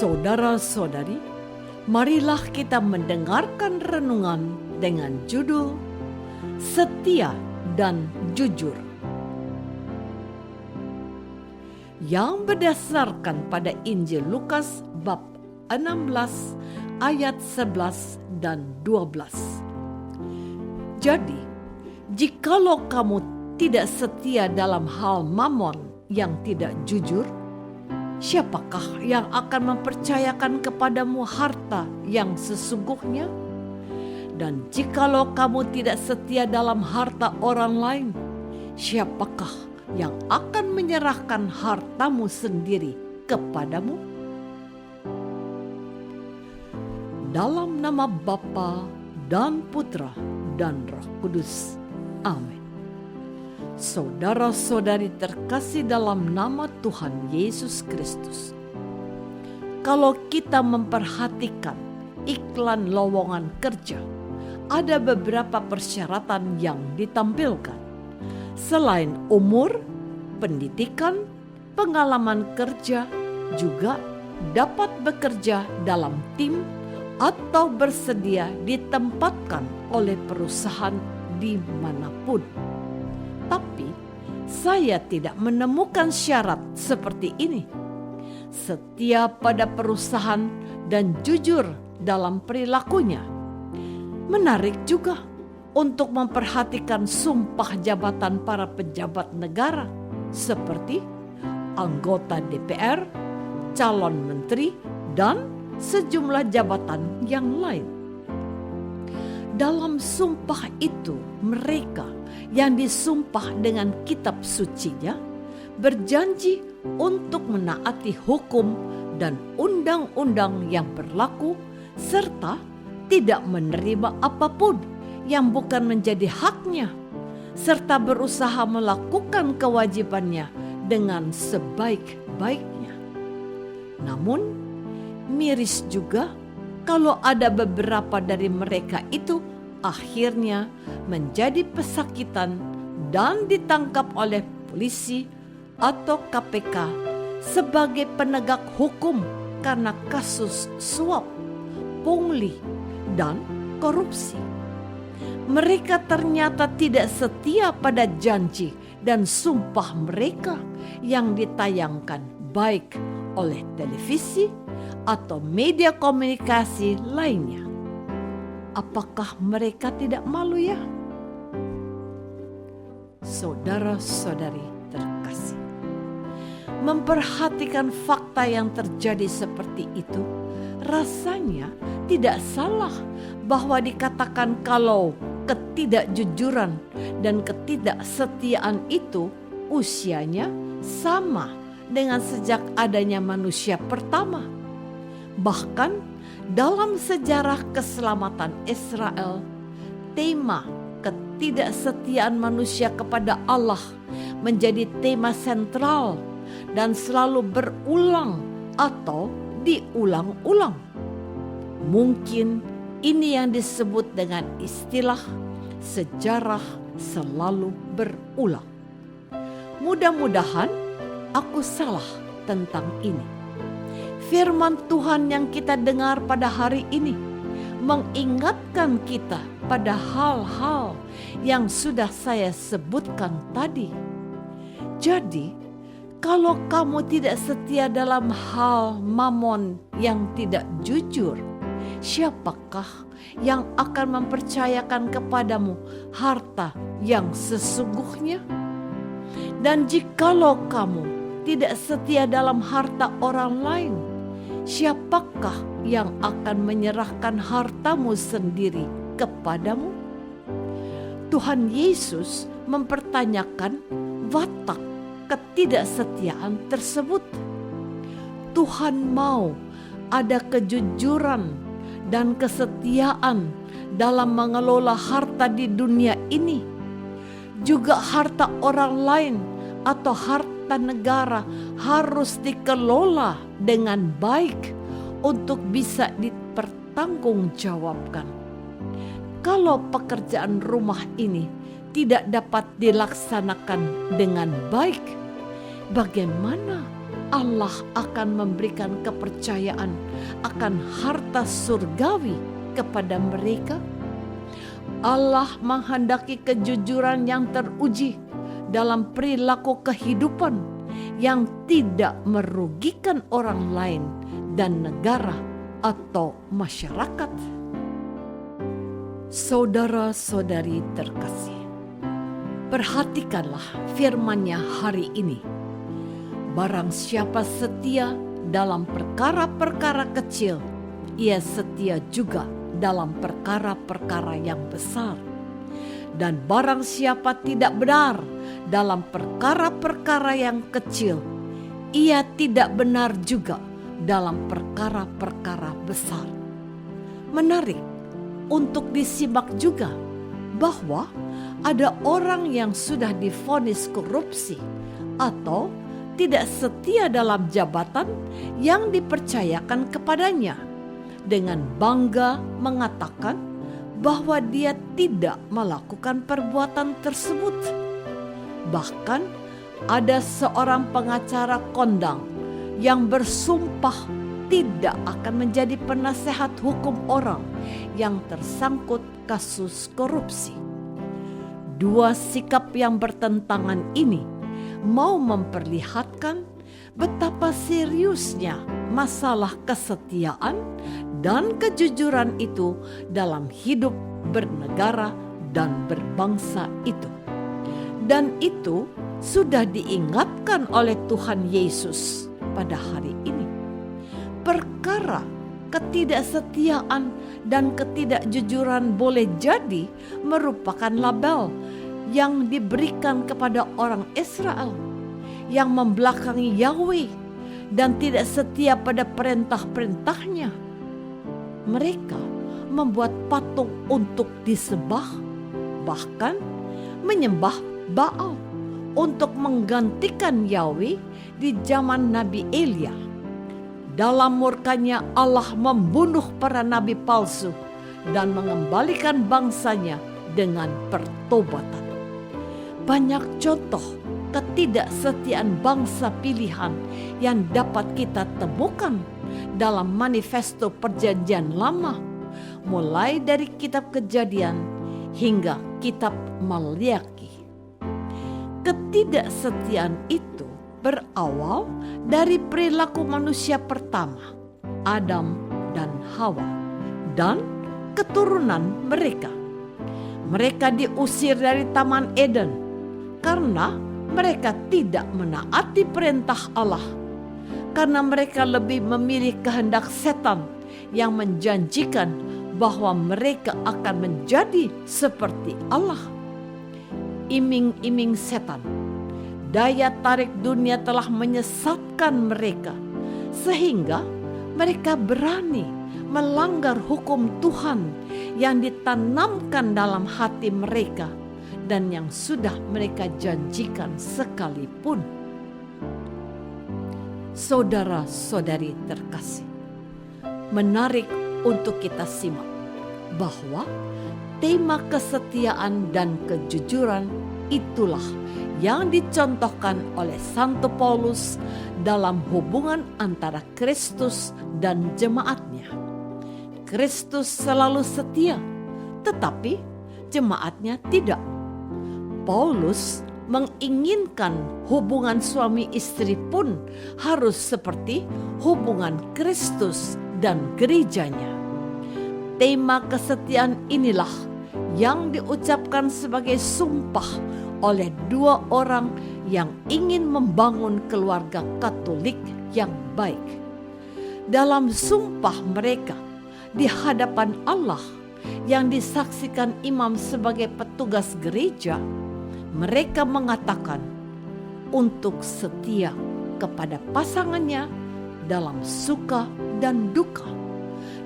Saudara-saudari, marilah kita mendengarkan renungan dengan judul Setia dan Jujur, yang berdasarkan pada Injil Lukas bab 16 ayat 11 dan 12. Jadi, jikalau kamu tidak setia dalam hal mamon yang tidak jujur, siapakah yang akan mempercayakan kepadamu harta yang sesungguhnya? Dan jikalau kamu tidak setia dalam harta orang lain, siapakah yang akan menyerahkan hartamu sendiri kepadamu? Dalam nama Bapa dan Putra dan Roh Kudus. Amin. Saudara-saudari terkasih dalam nama Tuhan Yesus Kristus, kalau kita memperhatikan iklan lowongan kerja, ada beberapa persyaratan yang ditampilkan. Selain umur, pendidikan, pengalaman kerja, juga dapat bekerja dalam tim atau bersedia ditempatkan oleh perusahaan dimanapun. Tapi saya tidak menemukan syarat seperti ini. Setia pada perusahaan dan jujur dalam perilakunya. Menarik juga untuk memperhatikan sumpah jabatan para pejabat negara seperti anggota DPR, calon menteri, dan sejumlah jabatan yang lain. Dalam sumpah itu, mereka yang disumpah dengan kitab sucinya berjanji untuk menaati hukum dan undang-undang yang berlaku serta tidak menerima apapun yang bukan menjadi haknya, serta berusaha melakukan kewajibannya dengan sebaik-baiknya. Namun, miris juga kalau ada beberapa dari mereka itu akhirnya menjadi pesakitan dan ditangkap oleh polisi atau KPK sebagai penegak hukum karena kasus suap, pungli, dan korupsi. Mereka ternyata tidak setia pada janji dan sumpah mereka yang ditayangkan baik oleh televisi atau media komunikasi lainnya. Apakah mereka tidak malu ya? Saudara-saudari terkasih, memperhatikan fakta yang terjadi seperti itu, rasanya tidak salah bahwa dikatakan kalau ketidakjujuran dan ketidaksetiaan itu usianya sama dengan sejak adanya manusia pertama. Bahkan dalam sejarah keselamatan Israel, tema ketidaksetiaan manusia kepada Allah menjadi tema sentral dan selalu berulang atau diulang-ulang. Mungkin ini yang disebut dengan istilah sejarah selalu berulang. Mudah-mudahan aku salah tentang ini. Firman Tuhan yang kita dengar pada hari ini mengingatkan kita pada hal-hal yang sudah saya sebutkan tadi. Jadi, kalau kamu tidak setia dalam hal mamon yang tidak jujur, siapakah yang akan mempercayakan kepadamu harta yang sesungguhnya? Dan jikalau kamu tidak setia dalam harta orang lain, siapakah yang akan menyerahkan hartamu sendiri kepadamu? Tuhan Yesus mempertanyakan watak ketidaksetiaan tersebut. Tuhan mau ada kejujuran dan kesetiaan dalam mengelola harta di dunia ini. Juga harta orang lain atau harta negara harus dikelola dengan baik untuk bisa dipertanggungjawabkan. Kalau pekerjaan rumah ini tidak dapat dilaksanakan dengan baik, bagaimana Allah akan memberikan kepercayaan akan harta surgawi kepada mereka. Allah menghendaki kejujuran yang teruji dalam perilaku kehidupan yang tidak merugikan orang lain dan negara atau masyarakat. Saudara-saudari terkasih, perhatikanlah firman-Nya hari ini. Barang siapa setia dalam perkara-perkara kecil, ia setia juga dalam perkara-perkara yang besar. Dan barang siapa tidak benar dalam perkara-perkara yang kecil, ia tidak benar juga dalam perkara-perkara besar. Menarik untuk disimak juga bahwa ada orang yang sudah divonis korupsi atau tidak setia dalam jabatan yang dipercayakan kepadanya, dengan bangga mengatakan bahwa dia tidak melakukan perbuatan tersebut. Bahkan ada seorang pengacara kondang yang bersumpah tidak akan menjadi penasehat hukum orang yang tersangkut kasus korupsi. Dua sikap yang bertentangan ini mau memperlihatkan betapa seriusnya masalah kesetiaan dan kejujuran itu dalam hidup bernegara dan berbangsa itu. Dan itu sudah diingatkan oleh Tuhan Yesus pada hari ini. Perkara ketidaksetiaan dan ketidakjujuran boleh jadi merupakan label yang diberikan kepada orang Israel yang membelakangi Yahweh dan tidak setia pada perintah-perintahnya. Mereka membuat patung untuk disembah, bahkan menyembah Baal untuk menggantikan Yahweh di zaman Nabi Elia. Dalam murkanya Allah membunuh para nabi palsu dan mengembalikan bangsanya dengan pertobatan. Banyak contoh ketidaksetiaan bangsa pilihan yang dapat kita temukan dalam manifesto Perjanjian Lama, mulai dari kitab Kejadian hingga kitab Maleakhi. Ketidaksetiaan itu berawal dari perilaku manusia pertama, Adam dan Hawa, dan keturunan mereka. Mereka diusir dari Taman Eden karena mereka tidak menaati perintah Allah, karena mereka lebih memilih kehendak setan yang menjanjikan bahwa mereka akan menjadi seperti Allah. Iming-iming setan, daya tarik dunia telah menyesatkan mereka, sehingga mereka berani melanggar hukum Tuhan yang ditanamkan dalam hati mereka dan yang sudah mereka janjikan sekalipun. Saudara-saudari terkasih, menarik untuk kita simak bahwa tema kesetiaan dan kejujuran itulah yang dicontohkan oleh Santo Paulus dalam hubungan antara Kristus dan jemaatnya. Kristus selalu setia, tetapi jemaatnya tidak. Paulus menginginkan hubungan suami istri pun harus seperti hubungan Kristus dan gerejanya. Tema kesetiaan inilah yang diucapkan sebagai sumpah oleh dua orang yang ingin membangun keluarga Katolik yang baik. Dalam sumpah mereka di hadapan Allah yang disaksikan imam sebagai petugas gereja, mereka mengatakan untuk setia kepada pasangannya dalam suka dan duka,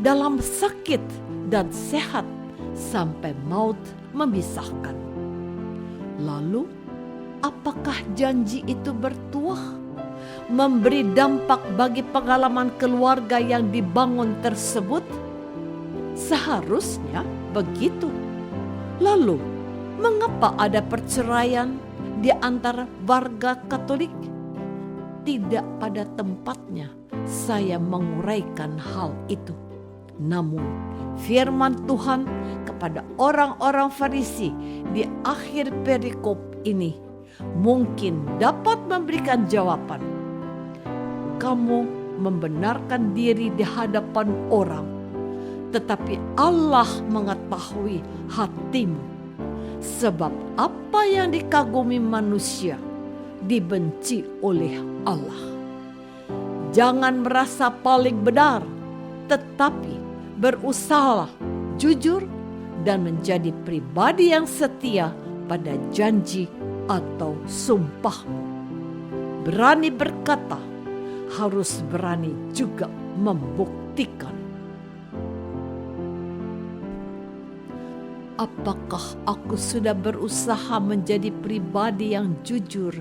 dalam sakit dan sehat, sampai maut memisahkan. Lalu, apakah janji itu bertuah? Memberi dampak bagi pengalaman keluarga yang dibangun tersebut? Seharusnya begitu. Lalu, mengapa ada perceraian di antara warga Katolik? tidak pada tempatnya saya menguraikan hal itu. Namun firman Tuhan kepada orang-orang Farisi di akhir perikop ini mungkin dapat memberikan jawaban. Kamu membenarkan diri di hadapan orang, tetapi Allah mengetahui hatimu. Sebab apa yang dikagumi manusia dibenci oleh Allah. Jangan merasa paling benar, tetapi berusahalah jujur dan menjadi pribadi yang setia pada janji atau sumpahmu. Berani berkata, harus berani juga membuktikan. Apakah aku sudah berusaha menjadi pribadi yang jujur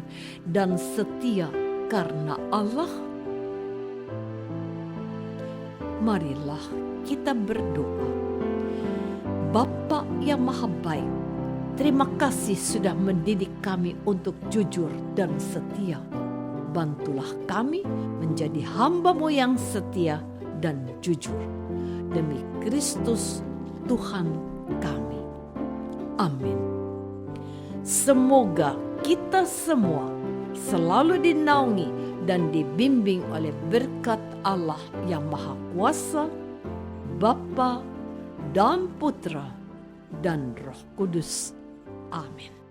dan setia karena Allah? Marilah kita berdoa. Bapa yang Maha Baik, terima kasih sudah mendidik kami untuk jujur dan setia. Bantulah kami menjadi hamba-Mu yang setia dan jujur. Demi Kristus Tuhan kami. Amin. Semoga kita semua selalu dinaungi dan dibimbing oleh berkat Allah yang Maha Kuasa, Bapa dan Putra dan Roh Kudus. Amin.